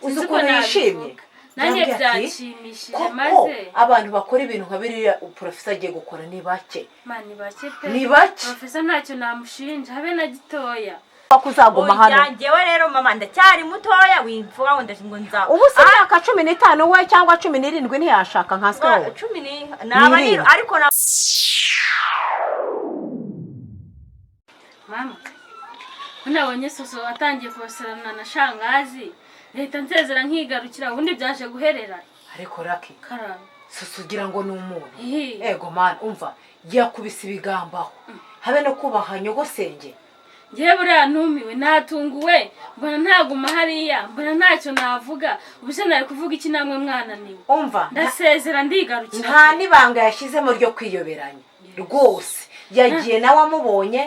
uzi ukuntu yishimye nanjye byashimishije maze abantu bakora ibintu nka biriya professor agiye gukora ni bake mani bake pe ni bake professor ntacyo namushinja habe na gitoya kuzaguma hano yanjyewe rero mama ndacyari mutoya wimvuga ngo ndashingo nza ubu se myaka 15 we cyangwa 17 ntiyashaka nka se 10 naba ariko na mama unabonye soso atangiye kubasarana na shangazi leta nsezera nkigarukira ubundi byaje guherera ariko raki karaba soso ugira ngo ni umuntu ego man umva yakubise ibigambaho habe no kubaha nyogosenge ngiye buriya ntumiwe natunguwe mbona ntaguma hariya mbona ntacyo navuga ubuse nari kuvuga iki namwe mwana niwe umva ndasezera ndigarukira nta nibanga yashizemo ryo kwiyoberanya rwose yagiye nawe amubonye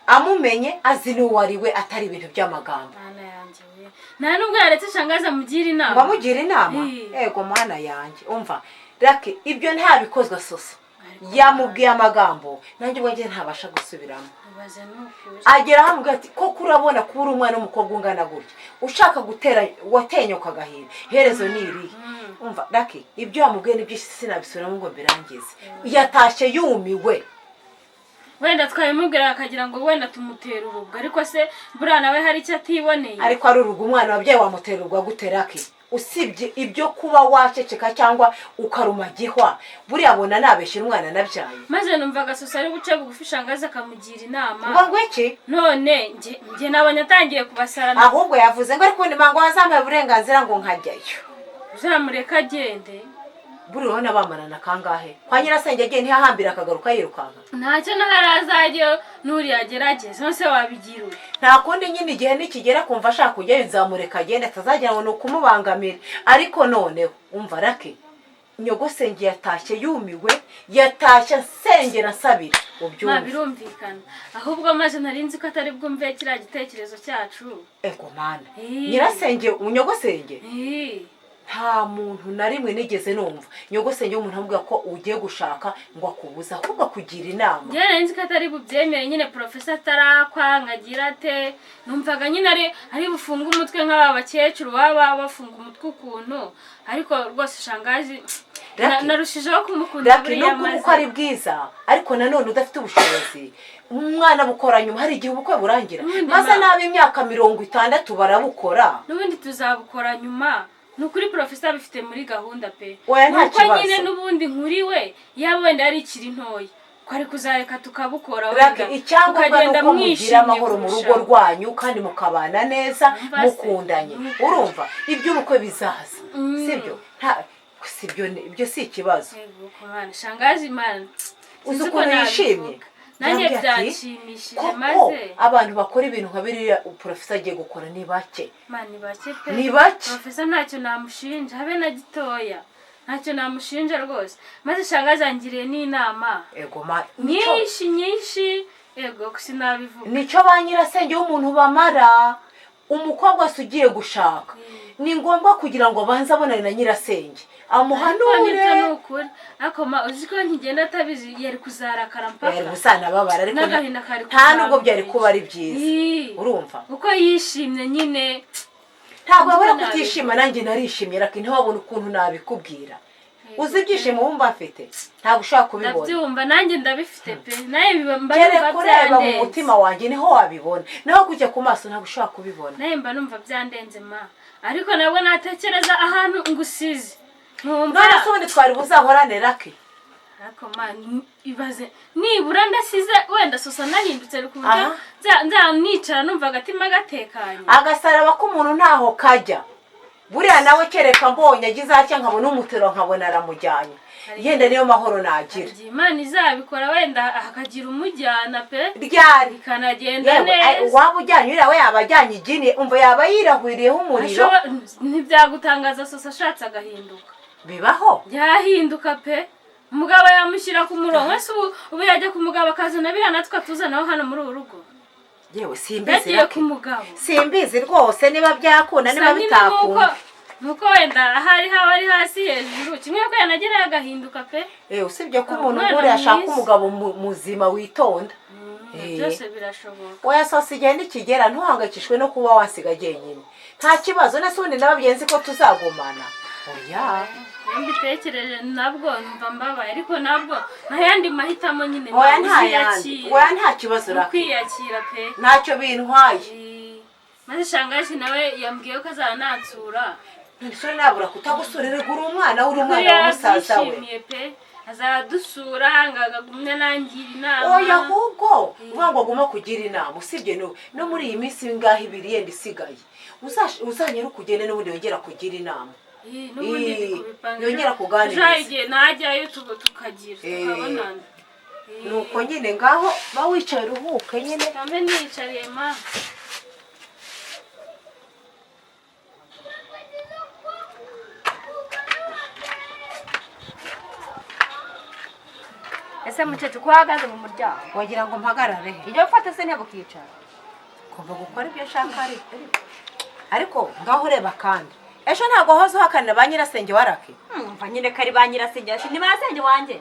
amumenye azi n'uwariwe atari ibintu by'amagambo nta nubwo yaretse shangaza amugira inama bamugira inama ego mwana yanjye umva rake ibyo ntabikozwe soso yamubwiye amagambo nanjye ubwo ntabasha gusubiramo agera hamwe ati ko kurabona kubura umwana w'umukobwa ungana gutya ushaka gutera watenyoka agahira herezo niri umva rake ibyo yamubwiye nibyo sinabisubiramo ngo mbirangize yatashye yumiwe wenda twabimubwira akagira ngo wenda tumutera urubwa ariko se buriya nawe hari icyo atiboneye ariko ari urugo umwana wabyaye wamutera urwa guterake usibye ibyo kuba waceceka cyangwa ukaruma gihwa buriya abona nabeshyira umwana nabyaye maze numva agasosa ari buce bugufi shangaza akamugira inama ngo iki none nge nabonye atangiye kubasarana ahubwo yavuze ngo ariko nimango wazampaye uburenganzira ngo nkajyayo uzamureka agende buriho nabamarana kangahe kwa nyirasenge agiye ntihahambira akagaruka yirukanka ntacyo naharazajyo nuri agerageza nose wabigira nta kundi nyine igihe nikigera kumva ashaka kujyayo nzamureka agende atazagira ngo ni ukumubangamira ariko noneho umva rake nyogosenge yatashye yumiwe yatashye nsengera nsabira ubyumva birumvikana ahubwo maze narinzi ko atari bwumve kiriya gitekerezo cyacu ego mana nyirasenge unyogosenge nta muntu na rimwe nigeze numva nyogosenge umuntu avuga ko ugiye gushaka ngo akubuza ahubwo kugira inama njye nzi ko atari bubyemere nyine professor atarakwa ngagira ate numvaga nyine ari bufunga umutwe nk'aba bakecuru baba bafunga umutwe ukuntu ariko rwose shangazi narushijeho kumukunda buriya maze nuko ari bwiza ariko nanone udafite ubushobozi umwana bukora nyuma hari igihe ubukwe burangira maze nabi imyaka 60 barabukora n'ubundi tuzabukora nyuma nukuri professor bifite muri gahunda pe nuko nyine nubundi nkuriwe yaba wenda ari ikiri ntoya kwari kuzareka tukabukora wenda ukagenda mwishimye amahoro mu rugo rwanyu kandi mukabana neza mukundanye urumva ibyo ubukwe bizaza sibyo sibyo ibyo si ikibazo shangazi man uzi ukuntu yishimye nanjye byashimishije maze abantu bakora ibintu nka biriya professor agiye gukora ni bake mani bake pe ni bake professor ntacyo namushinja habe na gitoya ntacyo namushinja rwose maze shangazi angiriye n'inama ego ma nyinshi ego sinabivuga nicyo ba nyirasenge w'umuntu bamara umukobwa ugiye gushaka ni ngombwa kugira ngo banze abonane na nyirasenge amuhanure ako ma uziko nkigenda atabizi yari kuzarakara mpaka yari gusana babara ariko nta nubwo byari kuba ari byiza urumva uko yishimye nyine ntabwo abura kutishima nanjye narishimye ariko ntiwabona ukuntu nabikubwira uzi ibyishimo wumva afite ntabwo ushaka kubibona ndabyumva nanjye ndabifite pe naye bibamba kureba mu mutima wanjye niho wabibona naho kujya ku maso ntabwo ushaka kubibona naye mba numva byandenze ma ariko nabwo natekereza ahantu ngusize none se ubundi twari buzahorane rake ariko ma ibaze nibura ndasize wenda sosa nahindutse rukuburyo nzanicara numva agatima gatekanye agasaraba k'umuntu ntaho kajya buriya nawe kereka mbonye agize atya nkabona umutero nkabona aramujyanye yenda niyo mahoro nagira Imana izabikora wenda akagira umujyana pe ryari kanagenda neza waba ujyanye uriya we yaba ajyanye igini umva yaba yirahwiriyeho umuriro ntibyagutangaza sosa ashatse agahinduka bibaho yahinduka pe umugabo yamushyira ku murongo wese ubu yajya ku mugabo akazana biriya natwe atuzanaho hano muri uru rugo yewe simbizi simbizi rwose niba byakunda niba bitakunda nuko wenda ahari haba ari hasi hejuru kimwe ko yanageraga agahinduka pe usibye ko umuntu uri ashaka umugabo muzima witonda byose birashoboka. oya sosi igihe nikigera ntuhangayikishwe no kuba wasiga jyenyine nta kibazo nasundi n'ababyenzi ko tuzagumana oya mbitekereje nabwo numva mbabaye ariko nabwo ntayandi mahitamo nyine oya nta kibazo kwiyakira pe ntacyo bintwaye maze shangazi nawe yambwiye ko azanansura ntisore nabura kutagusurira uri umwana w'umusaza we pe azadusura ngagumye nangira inama oya ahubwo uvuga ngo aguma kugira inama usibye no muri iyi minsi ngaho ibiri yenda isigaye uzanyere ukugende n'ubundi yongera kugira inama yongera kuganiriza igihe najyayo tukagira tukabonana nuko nyine ngaho ba wicaye uruhuke nyine kambe nicariye ma ese mukecuru ko uhagaze mu muryango wagira ngo mpagarare ibyo gufata se ntebe ukicara kuva gukora ibyo ashaka ariko ngaho ureba kandi ejo ntabwo wahoze uhakanira ba nyirasenge warake mva nyine kari ba nyirasenge ni ba senge wanjye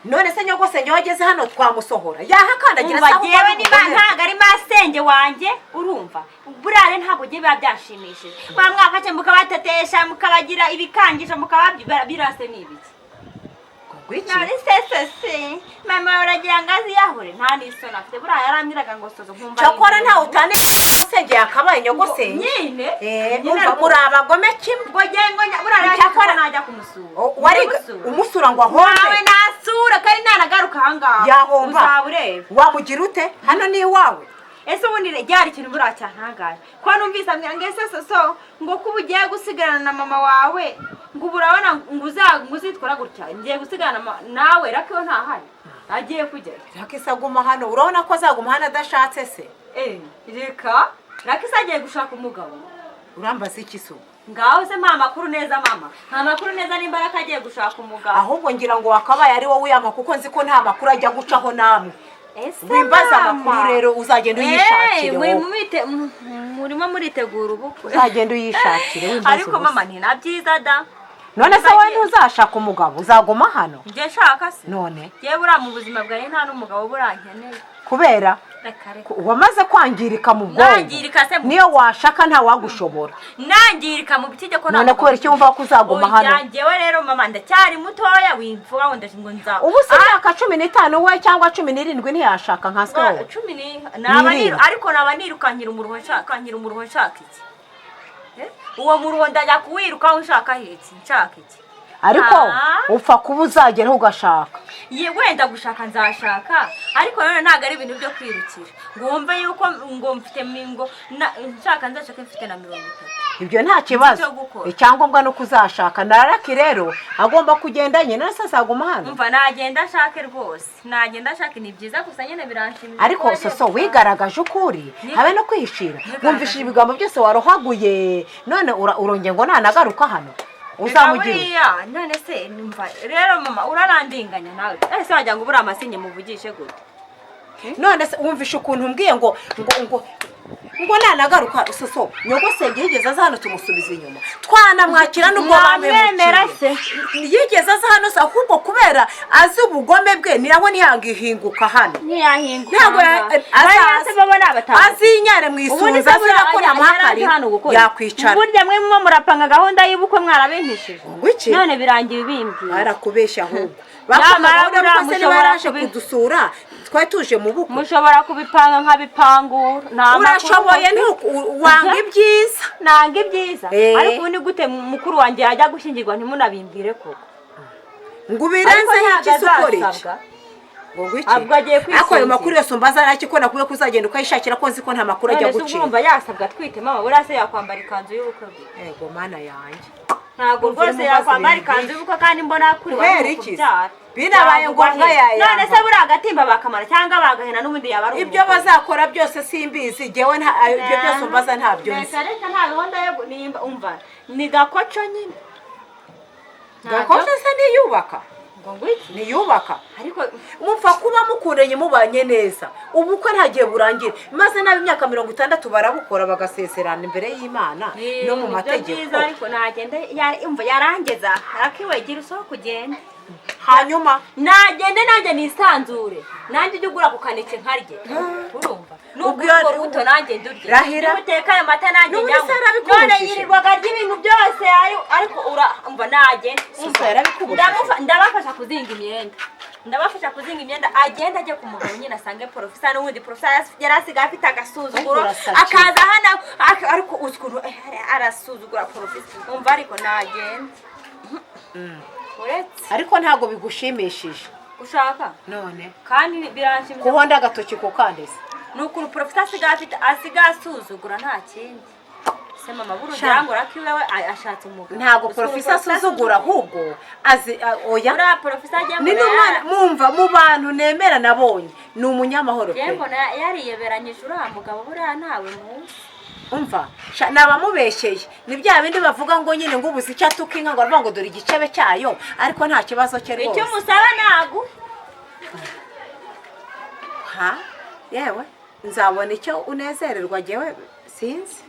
none se nyogosenge wageze hano twamusohora yahakandagira saho yewe niba ntago ari masenge wanjye urumva burare ntabwo giye biba byashimishije ba mwafate mukabatetesha mukabagira ibikangisho mukababira birase n'ibiki nari sesese mama uragira ngazi yahure nta nisona afite buraya yarambiraga ngo sozo nkumva cyakora nta utane senge yakabaye nyogosenge nyine umva muri abagome kimwe ngo gengo buraya cyakora najya kumusura wari umusura ngo ahombe nawe nasura kari nanagaruka hangaha yahomba uzabureba wamugira ute hano ni iwawe ese ubundi ryari ikintu buracyantangaje ko numvise ambwira ngo ese so ngo kuba ugiye gusigarana na mama wawe ngo urabona ngo uzitwara gutya ngiye gusigarana nawe rakiyo ntahari agiye kugera rakisa aguma hano urabona ko azaguma hano adashatse se reka rakisa agiye gushaka umugabo urambaza iki so ngaho se mpa makuru neza mama nta makuru neza n'imbaraga agiye gushaka umugabo ahubwo ngira ngo wakabaye ari wowe uyama kuko nzi ko nta makuru ajya gucaho namwe wimbaza amakuru rero uzagenda uyishakire murimo muritegura ubukwe uzagenda uyishakire ariko mama ntina byiza da none se wowe ntuzashaka umugabo uzaguma hano njye nshaka se none yewe buriya mu buzima bwawe nta n'umugabo burankeneye kubera wamaze kwangirika mu bwonko niyo washaka nta wagushobora nangirika mu bitegeko none kubera icyo wumva ko uzaguma hano njyewe rero mama ndacyari mutoya wimvuga ngo ngo nza ubu se imyaka 15 we cyangwa 17 ntiyashaka nka se wowe 10 ariko naba nirukankira umuruho nshaka iki uwo muruho ndajya kuwiruka unshaka hiki nshaka iki ariko upfa kuba uzageraho ugashaka wenda gushaka nzashaka ariko none ntabwo ari ibintu byo kwirukira ngo wumve yuko ngo mfite ngo nshaka nzashaka mfite na 30 ibyo nta kibazo icyangombwa no kuzashaka nararaki rero agomba kugenda nyine nase azaguma hano umva nagenda ashake rwose nagenda ashake ni byiza gusa nyine biranshimira ariko soso wigaragaje ukuri habe no kwishira wumvishije ibigambo byose warohaguye none urongeye ngo nanagaruka hano uzamugira none se numva rero mama urarandinganya nawe ese wajya ngo buri amasinye muvugishe gute none se wumvishe ukuntu mbwiye ngo nanagaruka soso nyogosenge yigeze aza hano tumusubiza inyuma twanamwakira n'ubwo bamwemera se yigeze aza hano se ahubwo kubera azi ubugome bwe niraho ntiyangihinguka hano ntiyahinguka azinyare mu isunza azira ko namuhakari yakwicara burya mwe muba murapanga gahunda y'ubukwe mwarabintishije none birangira ibimbwiye barakubeshya ahubwo bakamara ko se niba yaraje kudusura twari tuje mu bukwe mushobora kubipanga nkabipangura urashoboye wanga ibyiza nanga ibyiza ariko ubundi gute mukuru wanjye yajya gushyingirwa ntimunabimbwire koko ngo ubirenze y'igisi ukora iki ngo ngwiki ariko ayo makuru yose mbaza naki ko nakuye kuzagenda ukayishakira ko nzi ko nta makuru ajya gucira urumva yasabwa twite mama buriya se yakwambara ikanzu y'ubukwe bwe yego mana yanjye ntabwo rwose yakwambara ikanzu y'ubukwe kandi mbona kuri we kubyara binabaye ngombwa yaya none se buriya agatimba bakamara cyangwa bagahena n'ubundi yaba ari ibyo bazakora byose simbizi jewe ibyo byose mbaza ntabyo nzi reka nta gahunda yo nimba umva ni gakoco nyine gakoco se niyubaka niyubaka ariko mupfa kuba mukundanye mubanye neza ubukwe ntagiye burangire maze nabi imyaka 60 barabukora bagaseserana imbere y'Imana no mu mategeko ariko nagende umva yarangeza arakiwe gira usoko kugenda hanyuma nagende nanjye nisanzure nanjye ujye ugura ku kaneke nkarye urumva nubwo urwo rubuto nanjye ndurye Rahira. nimuteka ayo mata nanjye N'ubundi nyanywe se yarabikubujije. none yirirwaga arya ibintu byose ariko urumva nagende Susa yarabikubujije. ndabafasha kuzinga imyenda agenda ajye ku mugabo nyine asange porofesa n'ubundi porofesa yari asigaye afite agasuzuguro Urasakira. akaza hano ariko uzukuru arasuzugura porofesa umva ariko nagende uretse ariko ntabwo bigushimishije ushaka none kandi biranshimisha kuhonda agatoki ku kandese ni ukuntu porofesa asigaye asuzugura nta kindi se mama burugira ngo rakiwe we ashatse umugabo ntabwo porofesa asuzugura ahubwo azi oya uriya porofesa agiye ni n'umwana mwumva mu bantu nemera nabonye ni umunyamahoro pe mbona yariyeberanyije uriya mugabo buriya ntawe munsi umva nabamubeshyeye ni bya bindi bavuga ngo nyine ngo ubuze icyo atuka inka ngo aravuga ngo dore igicebe cyayo ariko nta kibazo cye rwose icyo musaba ntago ha yewe nzabona icyo unezererwa jyewe sinzi